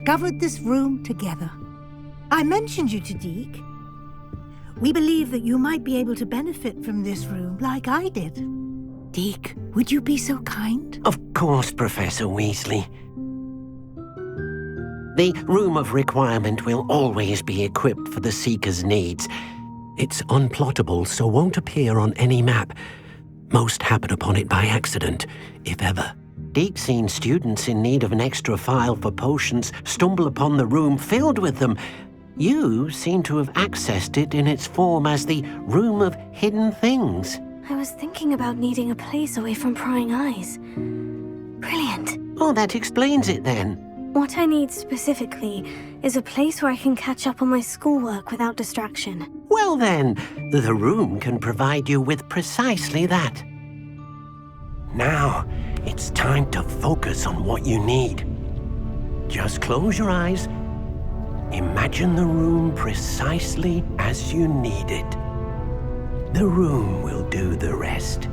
discovered this room together. I mentioned you to Deke. We believe that you might be able to benefit from this room like I did. Deke, would you be so kind? Of course, Professor Weasley. The Room of Requirement will always be equipped for the Seeker's needs. It's unplottable, so won't appear on any map. Most happen upon it by accident, if ever. Deke's seen students in need of an extra file for potions stumble upon the room filled with them. You seem to have accessed it in its form as the Room of Hidden Things. I was thinking about needing a place away from prying eyes. Brilliant. Oh, that explains it then. What I need specifically is a place where I can catch up on my schoolwork without distraction. Well then, the room can provide you with precisely that. Now, it's time to focus on what you need. Just close your eyes. Imagine the room precisely as you need it. The room will do the rest.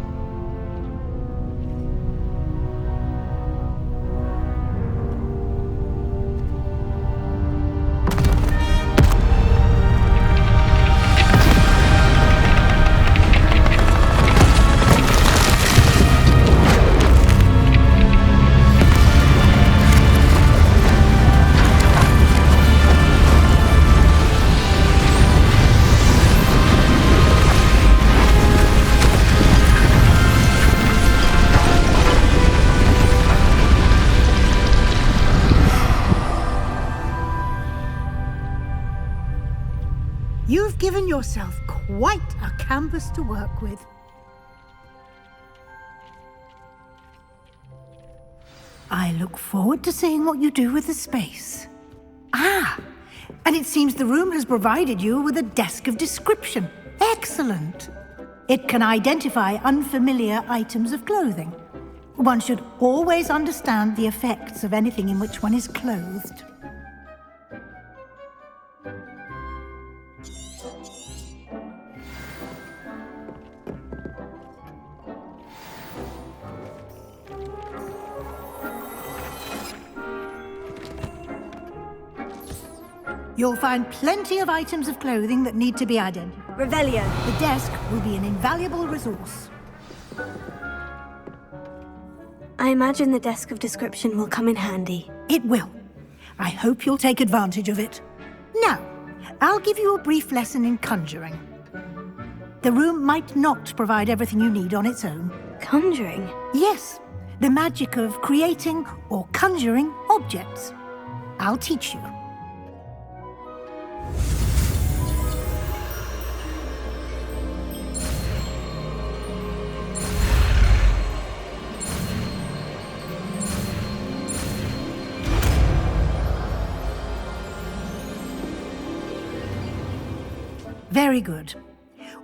You've given yourself quite a canvas to work with. I look forward to seeing what you do with the space. Ah, and it seems the room has provided you with a desk of description. Excellent. It can identify unfamiliar items of clothing. One should always understand the effects of anything in which one is clothed. You'll find plenty of items of clothing that need to be identified. Revelio. The desk will be an invaluable resource. I imagine the desk of description will come in handy. It will. I hope you'll take advantage of it. Now, I'll give you a brief lesson in conjuring. The room might not provide everything you need on its own. Conjuring? Yes, the magic of creating or conjuring objects. I'll teach you. Very good.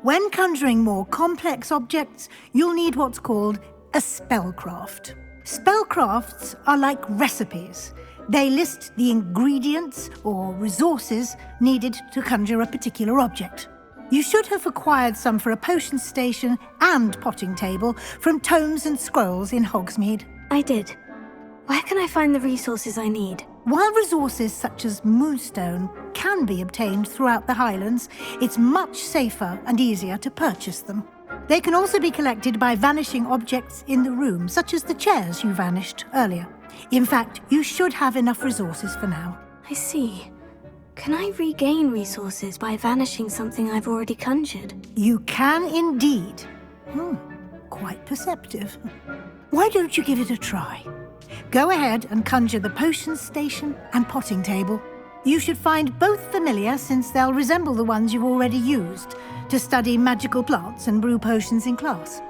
When conjuring more complex objects, you'll need what's called a spellcraft. Spellcrafts are like recipes. They list the ingredients or resources needed to conjure a particular object. You should have acquired some for a potion station and potting table from tomes and scrolls in Hogsmeade. I did. Where can I find the resources I need? While resources such as moonstone can be obtained throughout the Highlands, it's much safer and easier to purchase them. They can also be collected by vanishing objects in the room, such as the chairs you vanished earlier. In fact, you should have enough resources for now. I see. Can I regain resources by vanishing something I've already conjured? You can indeed. Quite perceptive. Why don't you give it a try? Go ahead and conjure the potion station and potting table. You should find both familiar, since they'll resemble the ones you've already used to study magical plants and brew potions in class.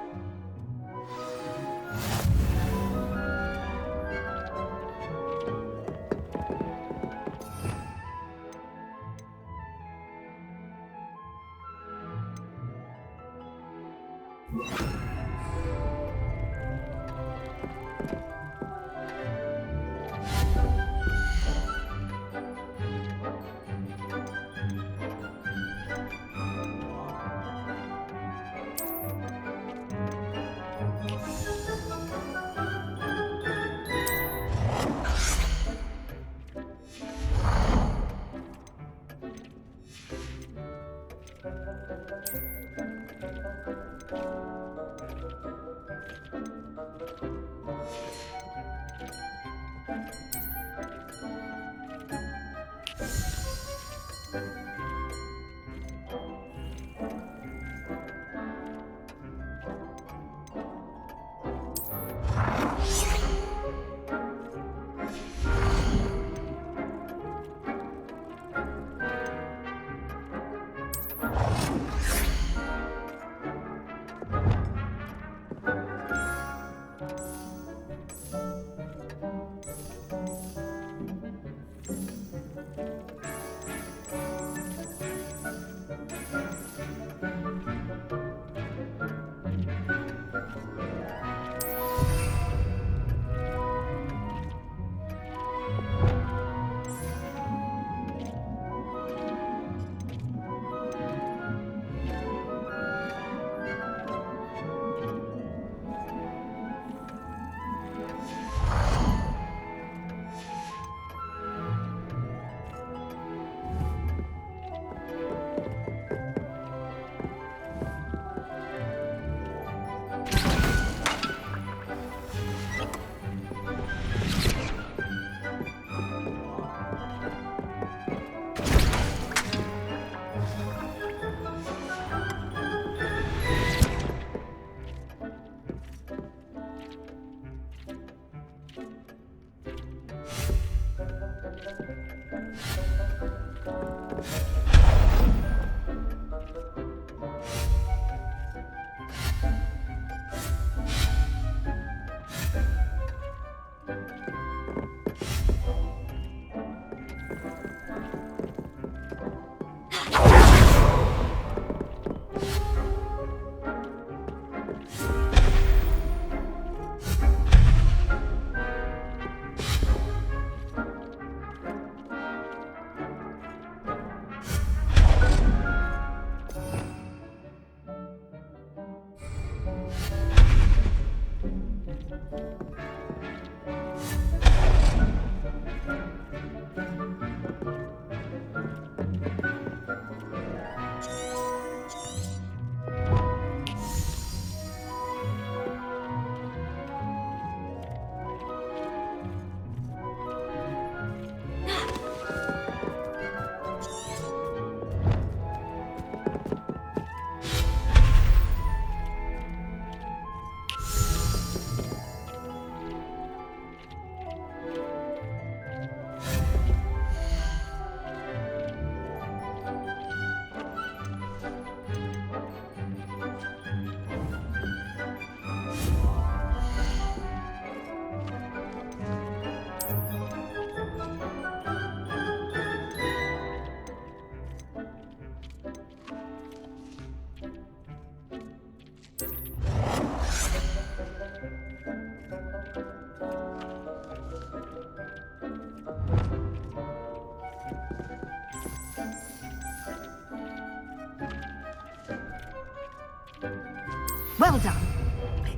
Well done.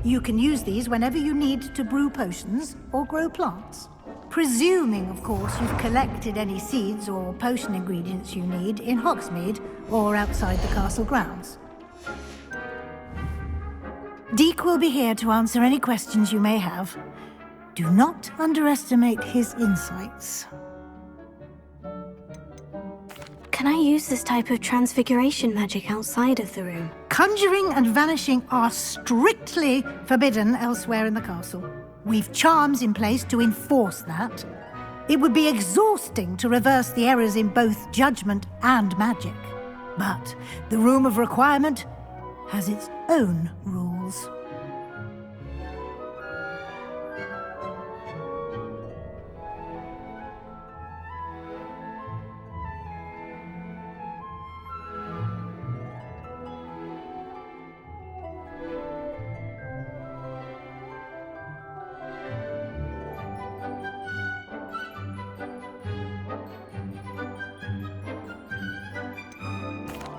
You can use these whenever you need to brew potions or grow plants. Presuming, of course, you've collected any seeds or potion ingredients you need in Hogsmeade or outside the castle grounds. Deek will be here to answer any questions you may have. Do not underestimate his insights. Can I use this type of transfiguration magic outside of the room? Conjuring and vanishing are strictly forbidden elsewhere in the castle. We've charms in place to enforce that. It would be exhausting to reverse the errors in both judgment and magic. But the Room of Requirement has its own rules.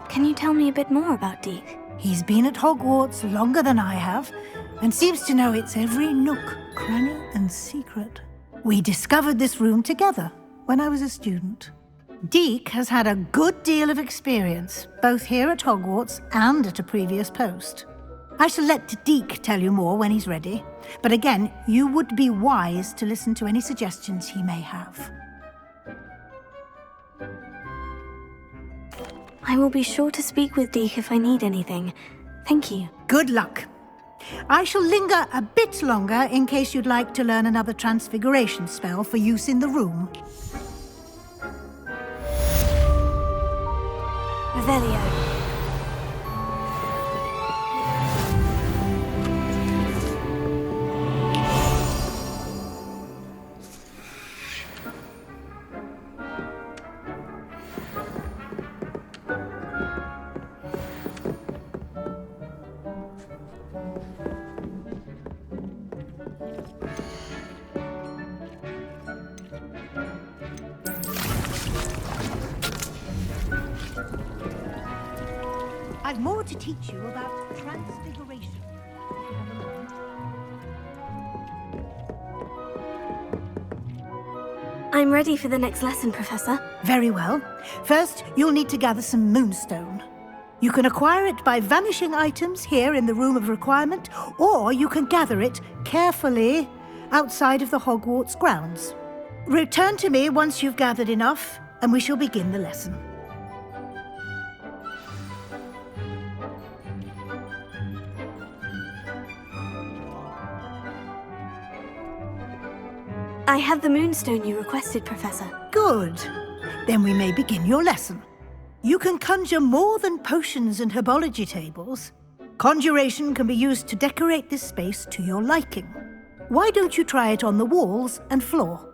Can you tell me a bit more about Deek? He's been at Hogwarts longer than I have, and seems to know its every nook, cranny, and secret. We discovered this room together when I was a student. Deek has had a good deal of experience, both here at Hogwarts and at a previous post. I shall let Deek tell you more when he's ready, but again, you would be wise to listen to any suggestions he may have. I will be sure to speak with Deek if I need anything. Thank you. Good luck. I shall linger a bit longer in case you'd like to learn another transfiguration spell for use in the room. Revelio. I've more to teach you about transfiguration. I'm ready for the next lesson, Professor. Very well. First, you'll need to gather some moonstone. You can acquire it by vanishing items here in the Room of Requirement, or you can gather it carefully outside of the Hogwarts grounds. Return to me once you've gathered enough, and we shall begin the lesson. I have the moonstone you requested, Professor. Good. Then we may begin your lesson. You can conjure more than potions and herbology tables. Conjuration can be used to decorate this space to your liking. Why don't you try it on the walls and floor?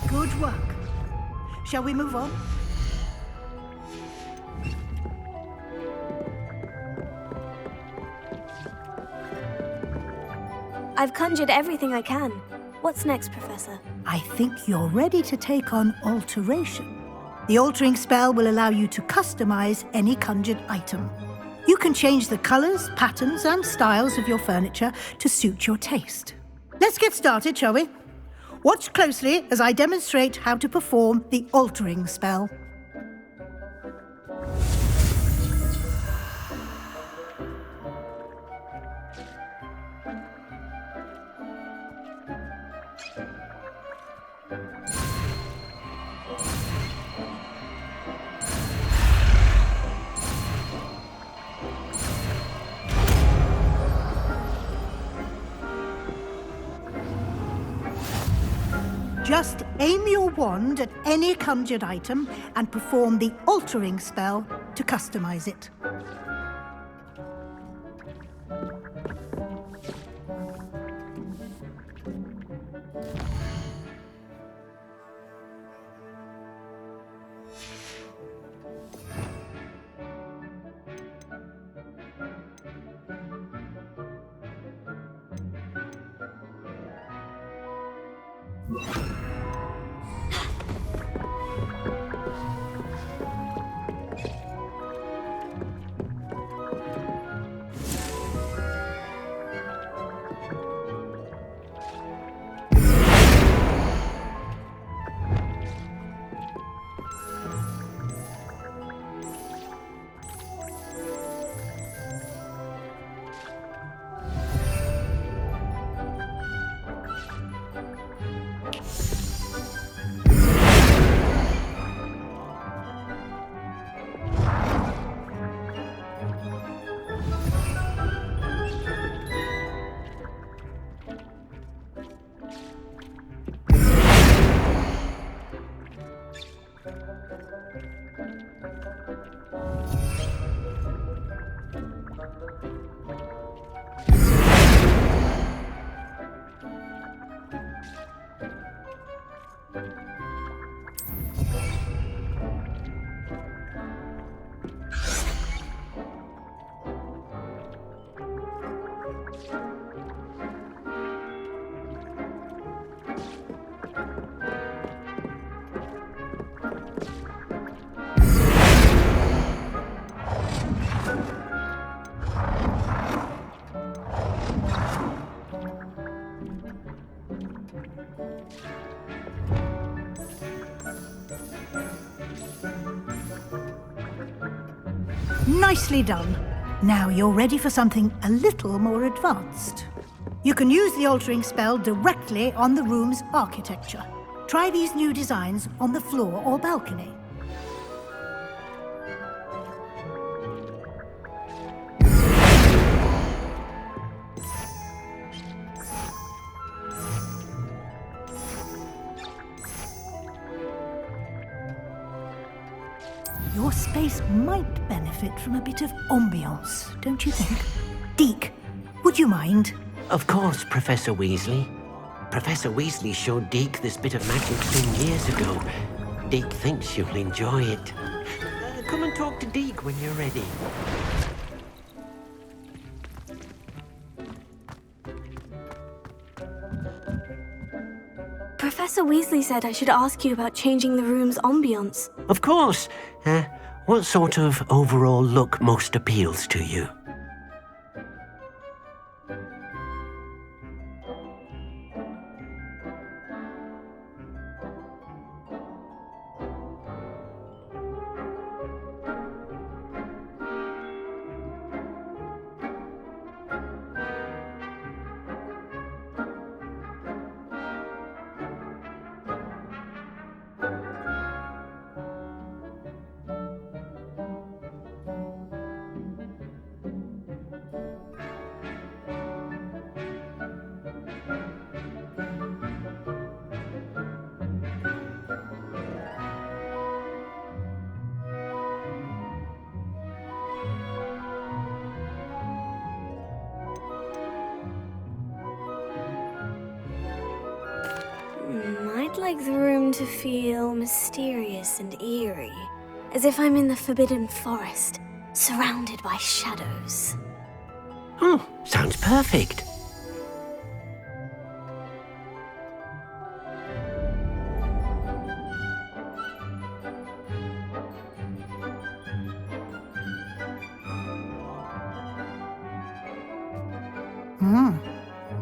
Good work. Shall we move on? I've conjured everything I can. What's next, Professor? I think you're ready to take on alteration. The altering spell will allow you to customize any conjured item. You can change the colors, patterns, and styles of your furniture to suit your taste. Let's get started, shall we? Watch closely as I demonstrate how to perform the altering spell. Just aim your wand at any conjured item and perform the altering spell to customize it. Nicely done. Now you're ready for something a little more advanced. You can use the altering spell directly on the room's architecture. Try these new designs on the floor or balcony. Your space might benefit from a bit of ambiance, don't you think? Deke, would you mind? Of course, Professor Weasley. Professor Weasley showed Deke this bit of magic thing years ago. Deke thinks you'll enjoy it. Come and talk to Deke when you're ready. Professor Weasley said I should ask you about changing the room's ambiance. Of course. What sort of overall look most appeals to you? I'd like the room to feel mysterious and eerie, as if I'm in the Forbidden Forest, surrounded by shadows. Oh, sounds perfect.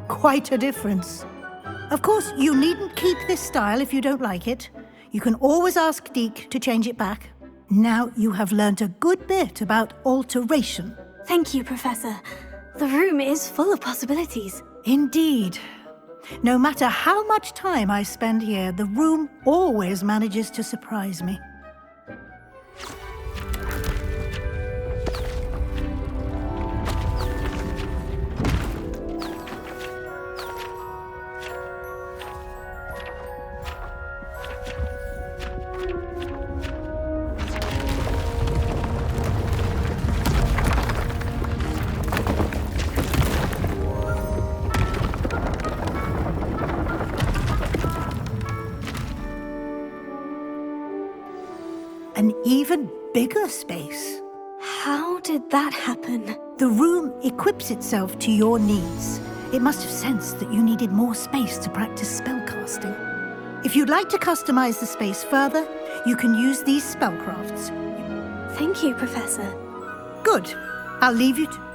Quite a difference. Of course, you needn't keep this style if you don't like it. You can always ask Deke to change it back. Now you have learnt a good bit about alteration. Thank you, Professor. The room is full of possibilities. Indeed. No matter how much time I spend here, the room always manages to surprise me. An even bigger space. How did that happen? The room equips itself to your needs. It must have sensed that you needed more space to practice spellcasting. If you'd like to customize the space further, you can use these spellcrafts. Thank you, Professor. Good. I'll leave you to...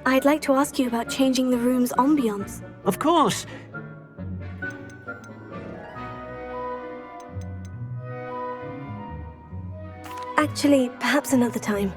I'd like to ask you about changing the room's ambiance. Of course. Actually, perhaps another time.